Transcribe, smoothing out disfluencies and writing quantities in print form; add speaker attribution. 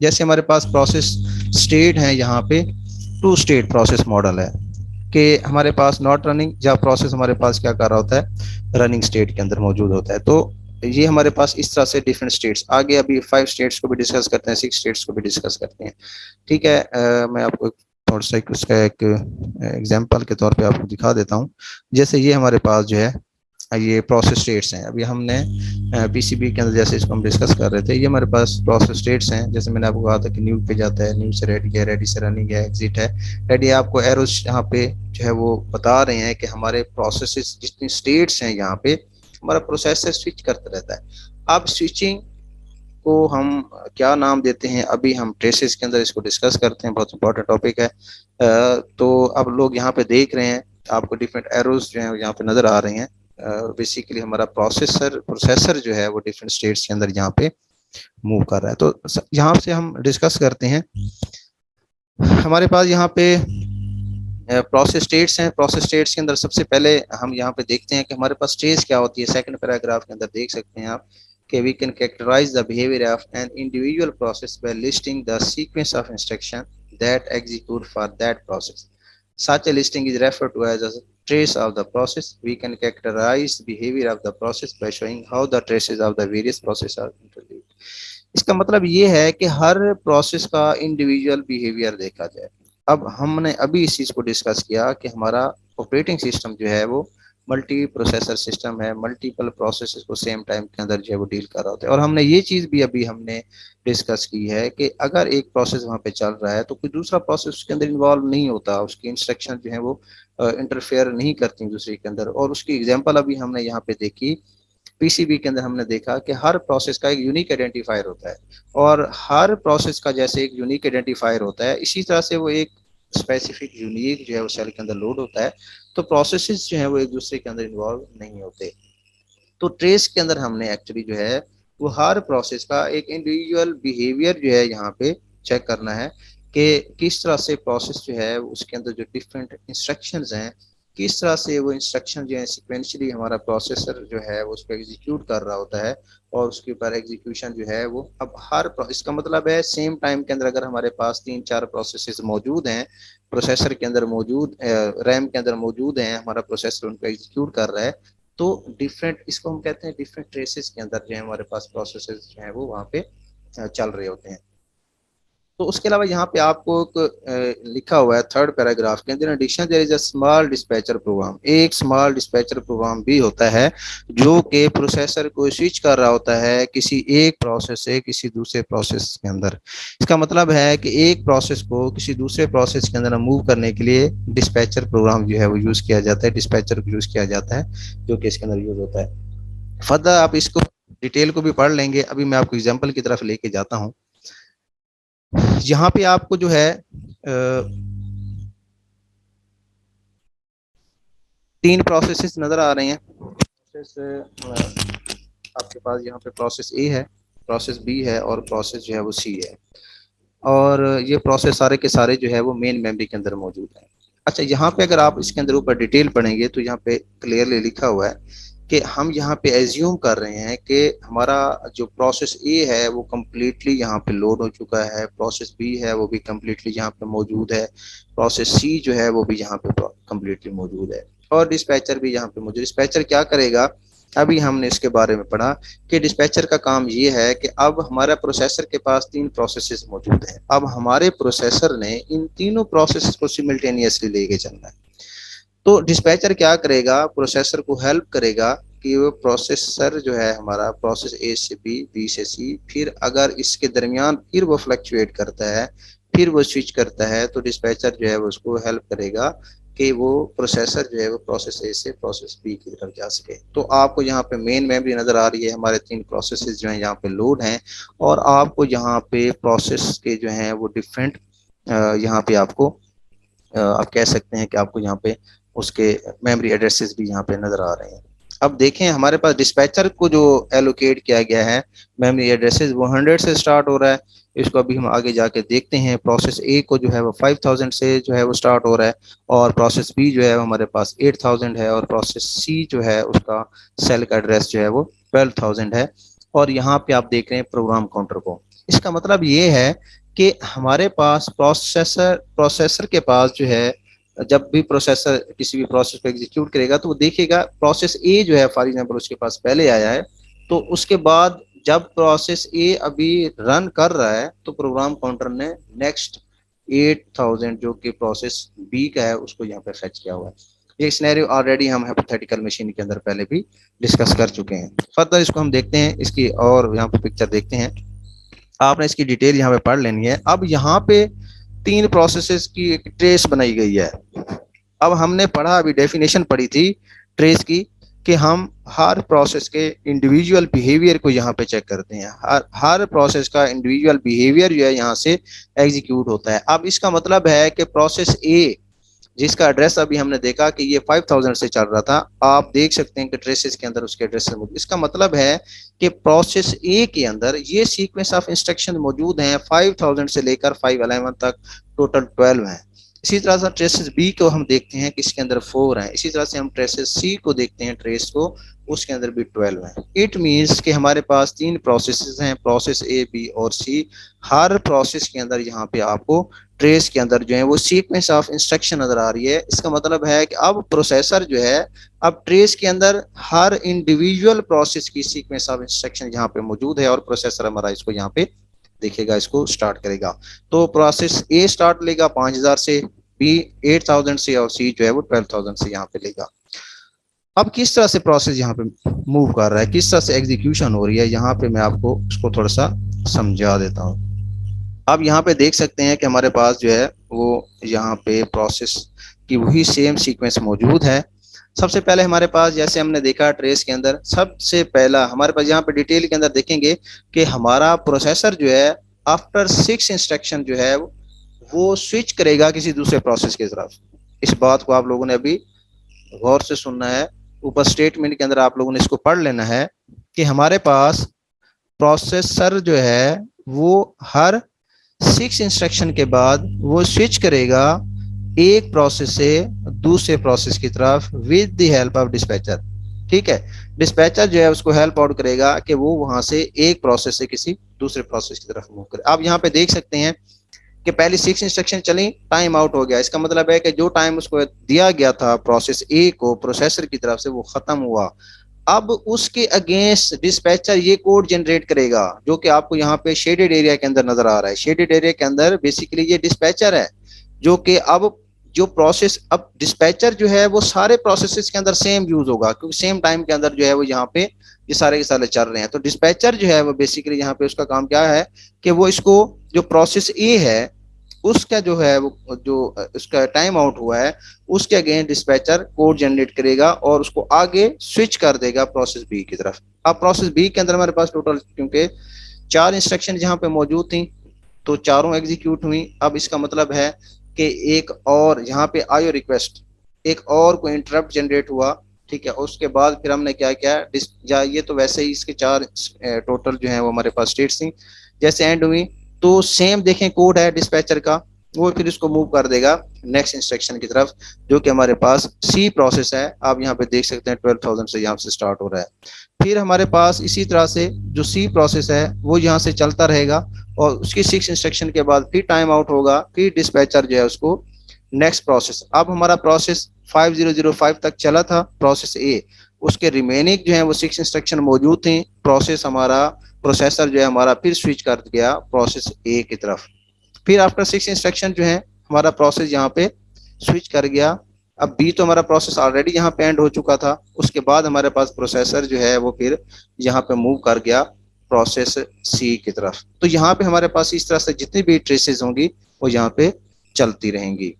Speaker 1: जैसे हमारे पास process state है, यहाँ पे टू स्टेट प्रोसेस मॉडल है कि हमारे पास नॉट रनिंग या प्रोसेस हमारे पास क्या कर रहा होता है, रनिंग स्टेट के अंदर मौजूद होता है। तो ये हमारे पास इस तरह से डिफरेंट स्टेट्स, आगे अभी 5 स्टेट्स को भी डिस्कस करते हैं, 6 स्टेट्स को भी डिस्कस करते हैं। ठीक है, मैं आपको थोड़ा सा उसका एक एग्जांपल के तौर पे आपको दिखा देता हूँ। जैसे ये हमारे पास जो है ये प्रोसेस स्टेट्स हैं। अभी हमने पीसीबी के अंदर जैसे इसको हम डिस्कस कर रहे थे, ये हमारे पास प्रोसेस स्टेट्स हैं। जैसे मैंने आपको कहा था कि न्यू पे जाता है, न्यू से रेडी है, रेडी से रनिंग है, एग्जिट है। रेडी आपको एरोस यहाँ पे जो है वो बता रहे हैं कि हमारे प्रोसेस जितनी स्टेट्स हैं यहाँ पे हमारा प्रोसेसर स्विच करता रहता है। अब स्विचिंग को हम क्या नाम देते हैं, अभी हम ट्रेसेस के अंदर इसको डिस्कस करते हैं, बहुत इंपॉर्टेंट टॉपिक है। तो अब लोग यहाँ पे देख रहे हैं, आपको डिफरेंट एरोज जो है यहाँ पे नजर आ रहे हैं। बेसिकली हमारा प्रोसेसर जो है वो डिफरेंट स्टेट्स के अंदर यहाँ पे मूव कर रहा है। तो यहाँ से हम डिस्कस करते हैं। हमारे पास यहाँ पे प्रोसेस स्टेट्स हैं। प्रोसेस स्टेट्स के अंदर सबसे पहले हम यहाँ पे देखते हैं कि हमारे पास स्टेज क्या होती है। सेकंड पैराग्राफ के अंदर देख सकते हैं आप कि we can characterise the behaviour of an individual process by listing the sequence of instruction that execute for that process. Such a listing is referred to as a trace of the process. We can characterize behavior of the process by showing how the traces of the various processes are interlinked. इसका मतलब ये है कि हर process का individual behaviour देखा जाए। अब हमने अभी इस चीज को डिस्कस किया कि हमारा ऑपरेटिंग सिस्टम जो है वो मल्टी प्रोसेसर सिस्टम है, मल्टीपल प्रोसेसेस को सेम टाइम के अंदर जो है वो डील कर रहा होता है। और हमने ये चीज भी अभी हमने डिस्कस की है कि अगर एक प्रोसेस वहां पे चल रहा है तो कोई दूसरा प्रोसेस उसके अंदर इन्वॉल्व नहीं होता, उसकी इंस्ट्रक्शन जो है वो इंटरफेयर नहीं करती दूसरे के अंदर। और उसकी एग्जांपल अभी हमने यहाँ पे देखी, पीसीबी के अंदर हमने देखा कि हर प्रोसेस का एक यूनिक आइडेंटिफायर होता है, और हर प्रोसेस का जैसे एक यूनिक आइडेंटिफायर होता है, इसी तरह से वो एक स्पेसिफिक यूनिक जो है वो सेल के अंदर लोड होता है। तो प्रोसेसेस जो है वो एक दूसरे के अंदर इन्वॉल्व नहीं होते। तो ट्रेस के अंदर हमने एक्चुअली जो है वो हर प्रोसेस का एक इंडिविजुअल बिहेवियर जो है यहाँ पे चेक करना है कि किस तरह से प्रोसेस जो है उसके अंदर जो डिफरेंट इंस्ट्रक्शंस हैं, किस तरह से वो इंस्ट्रक्शन जो है सिक्वेंशली हमारा प्रोसेसर जो है वो उसको एग्जीक्यूट कर रहा होता है। और उसके ऊपर एग्जीक्यूशन जो है वो अब इसका मतलब है सेम टाइम के अंदर अगर हमारे पास 3-4 प्रोसेसेस मौजूद हैं, प्रोसेसर के अंदर मौजूद, रैम के अंदर मौजूद हैं, हमारा प्रोसेसर उनको एग्जीक्यूट कर रहा है, तो डिफरेंट, इसको हम कहते हैं डिफरेंट ट्रेसेस के अंदर जो है हमारे पास प्रोसेसेस जो है वो वहाँ पे चल रहे होते हैं। तो उसके अलावा यहाँ पे आपको एक लिखा हुआ है थर्ड पैराग्राफ के अंदर, addition there is a small dispatcher program. एक स्मॉल डिस्पैचर प्रोग्राम भी होता है जो कि प्रोसेसर को स्विच कर रहा होता है किसी एक प्रोसेस से किसी दूसरे प्रोसेस के अंदर। इसका मतलब है कि एक प्रोसेस को किसी दूसरे प्रोसेस के अंदर मूव करने के लिए डिस्पैचर प्रोग्राम जो है वो यूज किया जाता है, डिस्पैचर को यूज किया जाता है, जो कि इसके अंदर यूज होता है। फर्दर आप इसको डिटेल को भी पढ़ लेंगे, अभी मैं आपको एग्जाम्पल की तरफ लेके जाता हूँ। यहाँ पे आपको जो है 3 प्रोसेसेस नजर आ रहे हैं। प्रोसेस आपके पास यहाँ पे प्रोसेस ए है, प्रोसेस बी है, और प्रोसेस जो है वो सी है। और ये प्रोसेस सारे के सारे जो है वो मेन मेमोरी के अंदर मौजूद है। अच्छा, यहाँ पे अगर आप इसके अंदर ऊपर डिटेल पढ़ेंगे तो यहाँ पे क्लियरली लिखा हुआ है कि हम यहाँ पे एज्यूम कर रहे हैं कि हमारा जो प्रोसेस ए है वो कम्प्लीटली यहाँ पे लोड हो चुका है, प्रोसेस बी है वो भी कम्प्लीटली यहाँ पे मौजूद है, प्रोसेस सी जो है वो भी यहाँ पे कम्प्लीटली मौजूद है, और डिस्पैचर भी यहाँ पे मौजूद। डिस्पैचर क्या करेगा, अभी हमने इसके बारे में पढ़ा कि डिस्पैचर का काम ये है कि अब हमारा प्रोसेसर के पास 3 प्रोसेसेस मौजूद हैं। अब हमारे प्रोसेसर ने इन तीनों प्रोसेस को सिमिल्टेनियसली लेके चलना है। तो डिस्पैचर क्या करेगा, प्रोसेसर को हेल्प करेगा कि वो प्रोसेसर जो है हमारा प्रोसेस ए से बी, बी से सी, फिर अगर इसके दरमियान फिर वो फ्लक्चुएट करता है, फिर वो स्विच करता है, तो डिस्पैचर जो है वो उसको हेल्प करेगा कि वो प्रोसेसर जो है वो प्रोसेस ए से प्रोसेस बी की तरफ जा सके। तो आपको यहाँ पे मेन मेमोरी नजर आ रही है, हमारे 3 प्रोसेसेस जो है यहाँ पे लोड हैं, और आपको यहाँ पे प्रोसेस के जो है वो डिफरेंट यहाँ पे आपको आप कह सकते हैं कि आपको यहाँ पे उसके मेमोरी एड्रेसेस भी यहाँ पे नजर आ रहे हैं। अब देखें हमारे पास डिस्पैचर को जो एलोकेट किया गया है मेमोरी एड्रेसेस वो 100 से स्टार्ट हो रहा है। इसको अभी हम आगे जाके देखते हैं। प्रोसेस ए को जो है वो 5000 से जो है वो स्टार्ट हो रहा है, और प्रोसेस बी जो है हमारे पास 8000 है, और प्रोसेस सी जो है उसका सेल का एड्रेस जो है वो 12000 है। और यहाँ पे आप देख रहे हैं प्रोग्राम काउंटर को, इसका मतलब ये है कि हमारे पास प्रोसेसर के पास जो है, जब भी प्रोसेसर किसी भी प्रोसेस को एग्जीक्यूट करेगा तो वो देखेगा प्रोसेस ए जो है फॉर एग्जांपल उसके पास पहले आया है, तो उसके बाद जब प्रोसेस ए अभी रन कर रहा है तो प्रोग्राम काउंटर ने नेक्स्ट 8000 जो कि प्रोसेस बी का है उसको यहाँ पे फेच किया हुआ है। ये सिनेरियो ऑलरेडी हम हाइपोथेटिकल मशीन के अंदर पहले भी डिस्कस कर चुके हैं। फर्दर इसको हम देखते हैं, इसकी और यहाँ पे पिक्चर देखते हैं। आपने इसकी डिटेल यहाँ पे पढ़ लेनी है। अब यहाँ पे तीन प्रोसेसेस की एक ट्रेस बनाई गई है। अब हमने पढ़ा, अभी डेफिनेशन पढ़ी थी ट्रेस की, कि हम हर प्रोसेस के इंडिविजुअल बिहेवियर को यहाँ पे चेक करते हैं। हर प्रोसेस का इंडिविजुअल बिहेवियर जो है यहाँ से एग्जीक्यूट होता है। अब इसका मतलब है कि प्रोसेस ए जिसका एड्रेस अभी हमने देखा कि ये 5000 से चल रहा था, आप देख सकते हैं कि ट्रेसेस के अंदर उसके एड्रेस मौजूद। इसका मतलब है कि प्रोसेस ए के अंदर ये सीक्वेंस ऑफ इंस्ट्रक्शन मौजूद हैं 5000 से लेकर 511 तक, टोटल 12 हैं। इसी तरह से ट्रेसेस बी को हम देखते हैं कि इसके अंदर 4 हैं। इसी तरह से हम ट्रेसेस सी को देखते हैं, ट्रेस को, उसके अंदर भी 12 हैं। इट मीन्स कि हमारे पास तीन प्रोसेसेस हैं, प्रोसेस ए बी और सी। हर प्रोसेस के अंदर यहाँ पे आपको ट्रेस के अंदर जो है वो सीक्वेंस ऑफ इंस्ट्रक्शन नजर आ रही है। इसका मतलब है कि अब प्रोसेसर जो है, अब ट्रेस के अंदर हर इंडिविजुअल प्रोसेस की सीक्वेंस ऑफ इंस्ट्रक्शन यहाँ पे मौजूद है और प्रोसेसर हमारा इसको यहाँ पे देखेगा, इसको स्टार्ट करेगा। तो प्रोसेस ए स्टार्ट लेगा 5000 से, बी 8000 से और सी जो है वो 12000 से यहाँ पे लेगा। अब किस तरह से प्रोसेस यहाँ पे मूव कर रहा है, किस तरह से एग्जीक्यूशन हो रही है, यहाँ पे मैं आपको उसको थोड़ा सा समझा देता हूँ। अब यहाँ पे देख सकते हैं कि हमारे पास जो है वो यहाँ पे प्रोसेस की वही सेम सीक्वेंस मौजूद है। सबसे पहले हमारे पास, जैसे हमने देखा ट्रेस के अंदर, सबसे पहला हमारे पास यहाँ पे डिटेल के अंदर देखेंगे कि हमारा प्रोसेसर जो है आफ्टर 6 इंस्ट्रक्शन जो है वो स्विच करेगा किसी दूसरे प्रोसेस की तरफ। इस बात को आप लोगों ने अभी गौर से सुनना है। ऊपर स्टेटमेंट के अंदर आप लोगों ने इसको पढ़ लेना है कि हमारे पास प्रोसेसर जो है वो हर 6 इंस्ट्रक्शन के बाद वो स्विच करेगा एक प्रोसेस से दूसरे प्रोसेस की तरफ with the help of dispatcher. ठीक है, डिस्पैचर जो है उसको हेल्प आउट करेगा कि वो वहां से एक प्रोसेस से किसी दूसरे प्रोसेस की तरफ मूव करे। आप यहाँ पे देख सकते हैं कि पहली 6 इंस्ट्रक्शन चली, टाइम आउट हो गया। इसका मतलब है कि जो टाइम उसको दिया गया था प्रोसेस ए को प्रोसेसर की तरफ से वो खत्म हुआ। अब उसके अगेंस्ट डिस्पैचर ये कोड जनरेट करेगा जो कि आपको यहाँ पे शेडेड एरिया के अंदर नजर आ रहा है। शेडेड एरिया के अंदर बेसिकली ये डिस्पैचर है जो कि अब जो प्रोसेस, अब डिस्पैचर जो है वो सारे प्रोसेसेस के अंदर सेम यूज होगा क्योंकि सेम टाइम के अंदर जो है वो यहाँ पे ये सारे के सारे चल रहे हैं। तो डिस्पैचर जो है वो बेसिकली यहाँ पे उसका काम क्या है कि वो इसको जो प्रोसेस ए है उसका जो है वो जो उसका टाइम आउट हुआ है उसके अगेंस्ट डिस्पैचर कोड जनरेट करेगा और उसको आगे स्विच कर देगा प्रोसेस बी की तरफ। अब प्रोसेस बी के अंदर हमारे पास टोटल क्योंकि 4 इंस्ट्रक्शन जहाँ पे मौजूद थी तो चारों एग्जीक्यूट हुई। अब इसका मतलब है कि एक और यहाँ पे आयो रिक्वेस्ट, एक और कोई इंटरप्ट जनरेट हुआ। ठीक है, उसके बाद फिर हमने क्या किया, ये तो वैसे ही इसके 4 टोटल जो है वो हमारे पास स्टेट्स थी। जैसे एंड हुई तो सेम देखें कोड है डिस्पैचर का, वो फिर इसको मूव कर देगा नेक्स्ट इंस्ट्रक्शन की तरफ जो कि हमारे पास सी प्रोसेस है। आप यहाँ पे देख सकते हैं 12000 से यहाँ से स्टार्ट हो रहा है। फिर हमारे पास इसी तरह से जो सी प्रोसेस है वो यहाँ से चलता रहेगा और उसकी 6 इंस्ट्रक्शन के बाद फिर टाइम आउट होगा, फिर डिस्पैचर जो है उसको नेक्स्ट प्रोसेस, अब हमारा प्रोसेस 5005 तक चला था प्रोसेस ए, उसके रिमेनिंग जो है वो 6 इंस्ट्रक्शन मौजूद थी। प्रोसेस हमारा प्रोसेसर जो है हमारा फिर स्विच कर गया प्रोसेस ए की तरफ। फिर आफ्टर 6 इंस्ट्रक्शन जो है हमारा प्रोसेस यहाँ पे स्विच कर गया। अब बी तो हमारा प्रोसेस ऑलरेडी यहाँ पे एंड हो चुका था। उसके बाद हमारे पास प्रोसेसर जो है वो फिर यहाँ पे मूव कर गया प्रोसेस सी की तरफ। तो यहाँ पे हमारे पास इस तरह से जितनी भी ट्रेसेस होंगी वो यहाँ पे चलती रहेंगी।